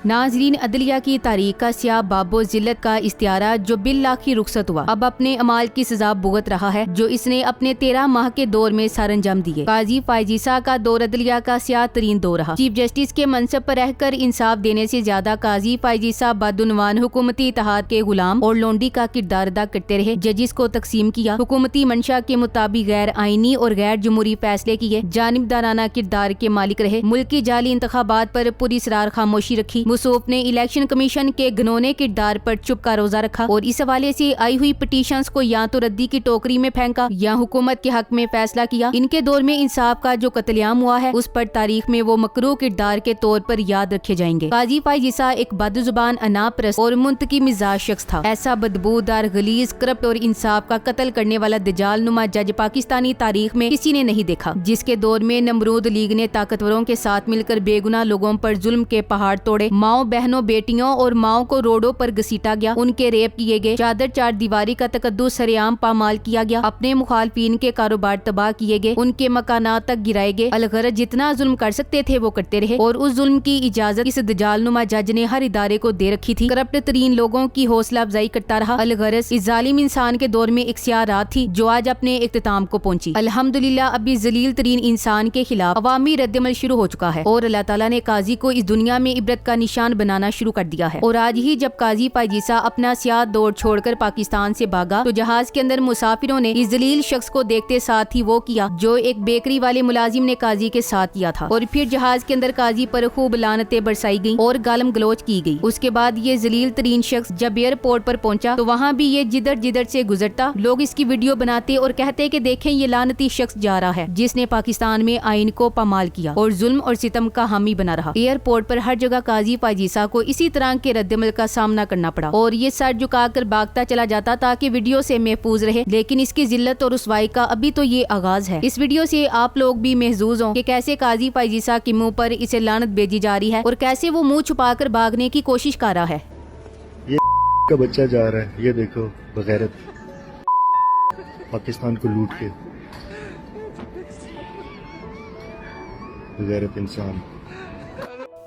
नाजरीन, अदलिया की तारीख का स्याह बाबो जिल्लत का इस्तियारा जो बिल्लाखी रुखसत हुआ, अब अपने अमाल की सजा भुगत रहा है जो इसने अपने 13 माह के दौर में सरअंजाम दिए। काजी फायजीसा का दौर अदलिया का स्याह तरीन दौर रहा। चीफ जस्टिस के मनसब पर रहकर इंसाफ देने से ज्यादा काजी फायजीसा बदउनवान हुकूमती इत्तेहाद के गुलाम और लोंडी का किरदार अदा करते रहे। जजिस को तकसीम किया, हुकूमती मंशा के मुताबिक गैर आईनी और गैर जमहूरी फैसले किए, जानिबदाराना किरदार के मालिक रहे, मुल्क की जाली इंतखाबात पर पूरी सरार खामोशी रखी। मुसूफ ने इलेक्शन कमीशन के घनौने किरदार पर चुप का रोजा रखा और इस हवाले से आई हुई पिटीशंस को या तो रद्दी की टोकरी में फेंका या हुकूमत के हक में फैसला किया। इनके दौर में इंसाफ का जो कत्लेआम हुआ है उस पर तारीख में वो मकरूह किरदार के तौर पर याद रखे जाएंगे। काजी फायजीसा एक बदजुबान, अनापरस्त और मुंतकी मिजाज शख्स था। ऐसा बदबूदार, गलीज, करप्ट और इंसाफ का कत्ल करने वाला दजाल नुमा जज पाकिस्तानी तारीख में किसी ने नहीं देखा। जिसके दौर में नमरूद लीग ने ताकतवरों के साथ मिलकर बेगुनाह लोगों पर जुल्म के पहाड़ तोड़े, माओ बहनों बेटियों और माओ को रोडों पर घसीटा गया, उनके रेप किए गए, चादर चार दीवारी का तकद्दुस सरेआम पामाल किया गया, अपने मुखालफिन के कारोबार तबाह किए गए, उनके मकानात तक गिराए गए। अलगरज जितना जुल्म कर सकते थे वो करते रहे और उस जुल्म की इजाजत इस दजाल नुमा जज ने हर इदारे को दे रखी थी। करप्ट तरीन लोगों की हौसला अफजाई करता रहा। अलगरज इस जालिम इंसान के दौर में एक स्याह रात थी जो आज अपने इख्तिताम को पहुंची। अल्हम्दुलिल्लाह अभी जलील तरीन इंसान के खिलाफ अवामी रद्दमल शुरू हो चुका है और अल्लाह ताला ने काजी को इस दुनिया में इबरत का निशान बनाना शुरू कर दिया है। और आज ही जब काजी फायजीसा अपना स्याह दौर छोड़कर पाकिस्तान से भागा तो जहाज के अंदर मुसाफिरों ने इस जलील शख्स को देखते साथ ही वो किया जो एक बेकरी वाले मुलाजिम ने काजी के साथ किया था। और फिर जहाज के अंदर काजी पर खूब लानतें बरसाई गई और गालम गलोच की गई। उसके बाद ये जलील तरीन शख्स जब एयरपोर्ट पर पहुंचा तो वहाँ भी ये जिधर जिधर से गुजरता लोग इसकी वीडियो बनाते और कहते कि देखें ये लानती शख्स जा रहा है जिसने पाकिस्तान में आइन को पामाल किया और जुल्म और सितम का हामी बना रहा। एयरपोर्ट पर हर जगह काजी फायजीसा को इसी तरह के रद्दमल का सामना करना पड़ा और ये सर झुकाकर भागता चला जाता ताकि वीडियो से महफूज रहे। लेकिन इसकी जिल्लत और रुसवाई का अभी तो ये आगाज है। इस वीडियो से आप लोग भी महजूज हों कि कैसे काजी फायजीसा के मुंह पर इसे लानत भेजी जा रही है और कैसे वो मुंह छुपाकर भागने की कोशिश कर रहा है। ये का बच्चा जा रहा है, ये देखो, बगैरत पाकिस्तान को लूट के, बगैरत इंसान।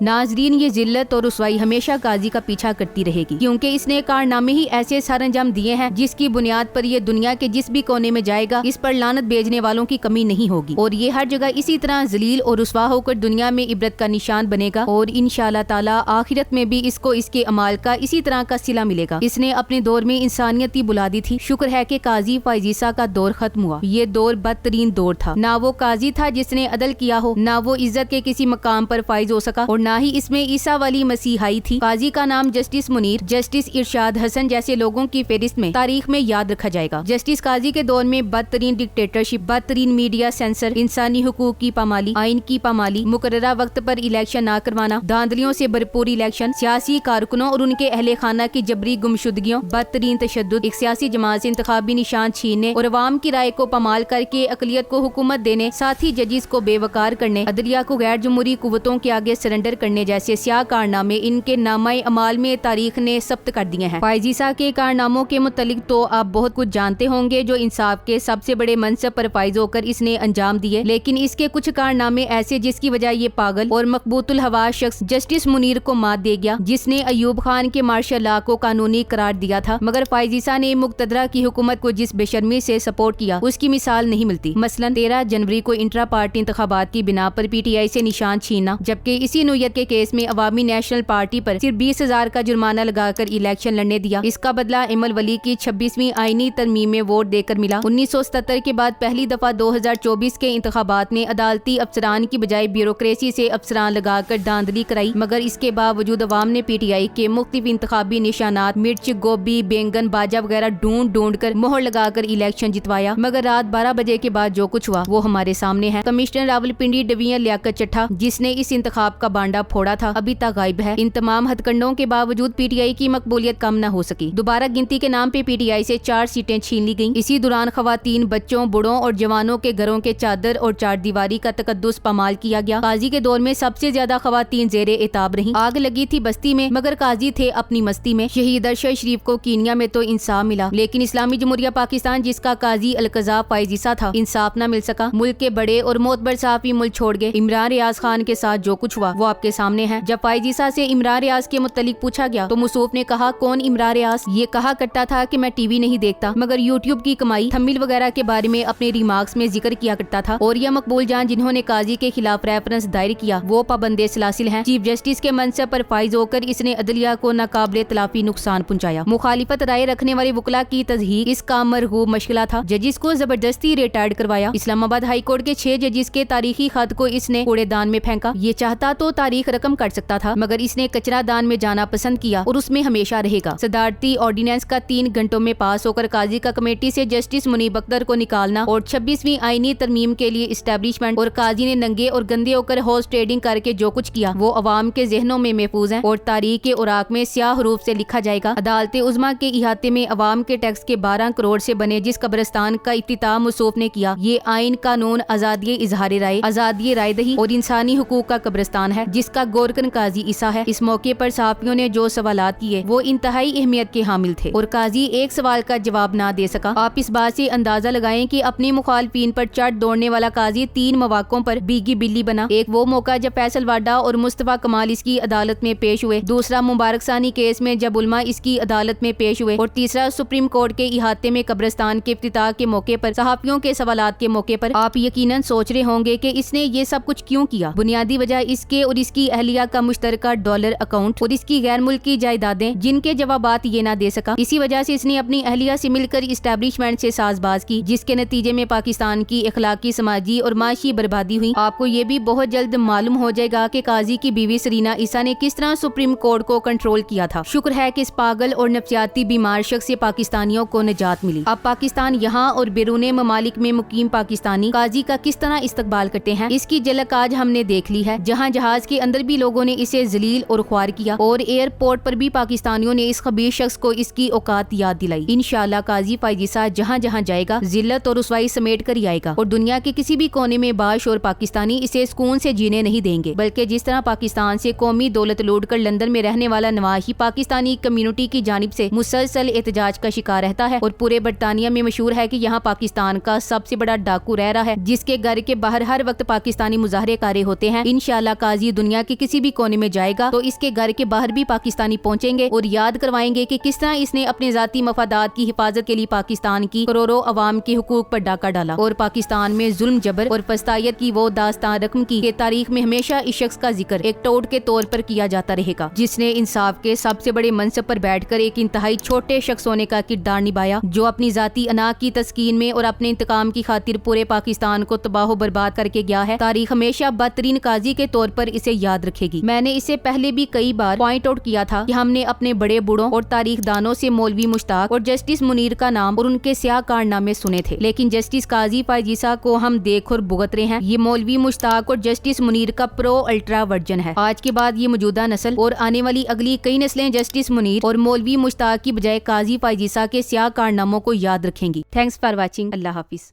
नाजरीन, ये जिल्लत और रुसवाई हमेशा काजी का पीछा करती रहेगी क्योंकि इसने कारनामे ही ऐसे सरअंजाम दिए हैं जिसकी बुनियाद पर ये दुनिया के जिस भी कोने में जाएगा इस पर लानत भेजने वालों की कमी नहीं होगी और ये हर जगह इसी तरह जलील और रुसवा होकर दुनिया में इबरत का निशान बनेगा और इंशाअल्लाह ताला आखिरत में भी इसको इसके अमाल का इसी तरह का सिला मिलेगा। इसने अपने दौर में इंसानियत ही बुला दी थी। शुक्र है कि काजी फायजीसा का दौर खत्म हुआ। ये दौर बदतरीन दौर था। ना वो काजी था जिसने अदल किया हो, ना वो इज्जत के किसी मकाम पर फाइज हो सका और ना ही इसमें ईसा वाली मसीहाई थी। काजी का नाम जस्टिस मुनीर, जस्टिस इरशाद हसन जैसे लोगों की फेरिस्त में तारीख में याद रखा जाएगा। जस्टिस काजी के दौर में बदतरीन डिक्टेटरशिप, बदतरीन मीडिया सेंसर, इंसानी हुकूक की पामाली, आइन की पामाली, मुकर्ररा वक्त पर इलेक्शन न करवाना, धांधलियों से भरपूर इलेक्शन, सियासी कारकुनों और उनके अहले खाना की जबरी गुमशुदगियों, बदतरीन तशद्दुद, एक सियासी जमात से इंतखाबी निशान छीनने और अवाम की राय को पामाल करके अकलियत को हुकूमत देने, साथ ही जजिस को बेवकार करने, अदलिया को गैर जमहूरी कुव्वतों के आगे सरेंडर करने जैसे स्याह कारनामे इनके नामाए अमाल में तारीख ने सब्त कर दिए हैं। फायजीसा के कारनामों के मुतालिक तो आप बहुत कुछ जानते होंगे जो इंसाफ के सबसे बड़े मनसब पर फाइज होकर इसने अंजाम दिए, लेकिन इसके कुछ कारनामे ऐसे जिसकी वजह ये पागल और मकबूतुल हवा शख्स जस्टिस मुनीर को मात दे गया जिसने अयूब खान के मार्शल लॉ को कानूनी करार दिया था। मगर फायजीसा ने मुक्तदरा की हुकूमत को जिस बेशर्मी से सपोर्ट किया उसकी मिसाल नहीं मिलती। मसलन 13 जनवरी को इंट्रा पार्टी इंतखाबात की बिना पर PTI से निशान छीनना, जबकि इसी नोयत के केस में अवामी नेशनल पार्टी पर सिर्फ 20,000 का जुर्माना लगाकर इलेक्शन लड़ने दिया। इसका बदला इमल वली की 26वीं आईनी तरमीम में वोट देकर मिला। 1977 के बाद पहली दफा 2024 के इंतखाबात में अदालती अफसरान की बजाय ब्यूरोक्रेसी से अफसरान लगाकर धांधली कराई। मगर इसके बावजूद अवाम ने PTI के मुख्तलिफ इंतखाबी निशानात मिर्च, गोभी, बैंगन, बाजा वगैरह ढूंढ कर मोहर लगाकर इलेक्शन जितवाया। मगर रात 12 बजे के बाद जो कुछ हुआ वो हमारे सामने है। कमिश्नर रावलपिंडी डिवीजन लियाकत चट्ठा जिसने इस इंतखाब का बांडा फोड़ा था अभी तक गायब है। इन तमाम हथकंडों के बावजूद PTI की मकबूलियत कम न हो सकी। दोबारा गिनती के नाम पे PTI से 4 सीटें छीन ली गईं। इसी दौरान खवातीन, बच्चों, बूढ़ों और जवानों के घरों के चादर और चार दीवारी का तकद्दुस पामाल किया गया। काजी के दौर में सबसे ज्यादा खवातीन जेरे एताब रहीं। आग लगी थी बस्ती में मगर काजी थे अपनी मस्ती में। शहीद अरशद शरीफ को कीनिया में तो इंसाफ मिला, लेकिन इस्लामी जमहूरिया पाकिस्तान जिसका काजी अलकजा फायजीसा था इंसाफ न मिल सका। मुल्क के बड़े और मोतबर साफी मुल्क छोड़ गए। इमरान रियाज खान के साथ जो कुछ हुआ वो आपके आपके सामने है। जब फायजीसा से इमरान रियाज के मुतालिक पूछा गया तो मसूफ ने कहा, कौन इमरान रियाज? ये कहा करता था कि मैं टीवी नहीं देखता मगर यूट्यूब की कमाई, थंबनेल वगैरह के बारे में अपने रिमार्क्स में जिक्र किया करता था। और यह मकबूल जान जिन्होंने काजी के खिलाफ रेफरेंस दायर किया वो पाबंदे सलासिल हैं। चीफ जस्टिस के मनसब पर फाइज होकर इसने अदलिया को नाकाबिले तलाफी नुकसान पहुंचाया। मुखालिफत राय रखने वाले वकला की तजहीक इसका मरगूब मशगला था। जजिस को जबरदस्ती रिटायर्ड करवाया। इस्लामाबाद हाई कोर्ट के 6 जजिस के तारीखी खत को इसने कूड़ेदान में फेंका। ये चाहता तो तारीख रकम कर सकता था मगर इसने कचरा दान में जाना पसंद किया और उसमें हमेशा रहेगा। सदारती ऑर्डिनेंस का 3 घंटों में पास होकर काजी का कमेटी से जस्टिस मुनीब अख्तर को निकालना और 26वीं आईनी तरमीम के लिए इस्टेब्लिशमेंट और काजी ने नंगे और गंदे होकर हॉर्स ट्रेडिंग करके जो कुछ किया वो अवाम के जहनों में महफूज है और तारीख के उराक में स्याह हरूफ से लिखा जाएगा। अदालत उज़्मा के इहाते में अवाम के टैक्स के 12 करोड़ से बने जिस कब्रिस्तान का इफ्तिताह मसूफ ने किया, ये आइन कानून आजादी इजहार राय, आजादी रायदही और इंसानी हुकूक का कब्रिस्तान है जिसका गोरकन काजी ईसा है। इस मौके पर सहाफियों ने जो सवालात किए वो इंतहाई अहमियत के हामिल थे और काजी एक सवाल का जवाब ना दे सका। आप इस बात से अंदाजा लगाएं कि अपने मुखालफीन पर चढ़ दौड़ने वाला काजी 3 मौकों पर बीगी बिल्ली बना। एक वो मौका जब फैसल वाडा और मुस्तफा कमाल इसकी अदालत में पेश हुए, दूसरा मुबारक सानी केस में जब उलमा इसकी अदालत में पेश हुए और तीसरा सुप्रीम कोर्ट के इहाते में कब्रिस्तान के इफ्तिताह के मौके पर सहाफियों के सवालात के मौके पर। आप यकीनन सोच रहे होंगे कि इसने ये सब कुछ क्यों किया। बुनियादी वजह इसके और इसकी अहलिया का मुश्तरका डॉलर अकाउंट और इसकी गैर मुल्की जायदादें जिनके जवाबात ये ना दे सका। इसी वजह से इसने अपनी अहलिया से मिलकर इस्टेब्लिशमेंट से साजबाज की जिसके नतीजे में पाकिस्तान की अखलाकी, समाजी और माशी बर्बादी हुई। आपको ये भी बहुत जल्द मालूम हो जाएगा कि काजी की बीवी सरीना ईसा ने किस तरह सुप्रीम कोर्ट को कंट्रोल किया था। शुक्र है कि इस पागल और नफ्सियाती बीमार शख्स से पाकिस्तानियों को निजात मिली। अब पाकिस्तान यहाँ और बैरून ममालिक में मुकीम पाकिस्तानी काजी का किस तरह इस्तकबाल करते हैं इसकी झलक आज हमने देख ली है। जहाँ जहाज के अंदर भी लोगों ने इसे जलील और ख्वार किया और एयरपोर्ट पर भी पाकिस्तानियों ने इस खबीर शख्स को इसकी औकात याद दिलाई। इंशाअल्लाह काजी फायजीसा जहाँ जहाँ जाएगा जिल्लत और रुसवाई समेट कर ही आएगा और दुनिया के किसी भी कोने में बाशोर पाकिस्तानी इसे सुकून से जीने नहीं देंगे। बल्कि जिस तरह पाकिस्तान से कौमी दौलत लूट कर लंदन में रहने वाला नवाज ही पाकिस्तानी कम्युनिटी की जानिब से मुसलसल एहतजाज का शिकार रहता है और पूरे बरतानिया में मशहूर है कि यहाँ पाकिस्तान का सबसे बड़ा डाकू रह रहा है जिसके घर के बाहर हर वक्त पाकिस्तानी मुजाहरे कारे होते हैं। इंशाअल्लाह काजी दुनिया के किसी भी कोने में जाएगा तो इसके घर के बाहर भी पाकिस्तानी पहुंचेंगे और याद करवाएंगे कि किस तरह इसने अपने जाती मफादात की हिफाजत के लिए पाकिस्तान की करोड़ों अवाम के हुकूक पर डाका डाला और पाकिस्तान में जुल्म जबर और फस्तायत की वो दास्तान रकम की तारीख में हमेशा इस शख्स का जिक्र एक टोट के तौर पर किया जाता रहेगा जिसने इंसाफ के सबसे बड़े मनसब पर बैठकर एक इंतहाई छोटे शख्स होने का किरदार निभाया जो अपनी जाती अना की तस्कीन में और अपने इंतकाम की खातिर पूरे पाकिस्तान को तबाह बर्बाद करके गया है। तारीख हमेशा बदतरीन काजी के तौर पर इसे याद रखेगी। मैंने इसे पहले भी कई बार पॉइंट आउट किया था कि हमने अपने बड़े बूढ़ों और तारीख दानों से मौलवी मुश्ताक और जस्टिस मुनीर का नाम और उनके स्याह कारनामे सुने थे, लेकिन जस्टिस काजी फायजीसा को हम देख और भुगत रहे हैं। ये मौलवी मुश्ताक और जस्टिस मुनीर का प्रो अल्ट्रा वर्जन है। आज के बाद ये मौजूदा नस्ल और आने वाली अगली कई नस्लें जस्टिस मुनीर और मौलवी मुश्ताक की बजाय काजी फायजीसा के स्याह कारनामों को याद रखेंगी। Thanks for watching. Allah Hafiz.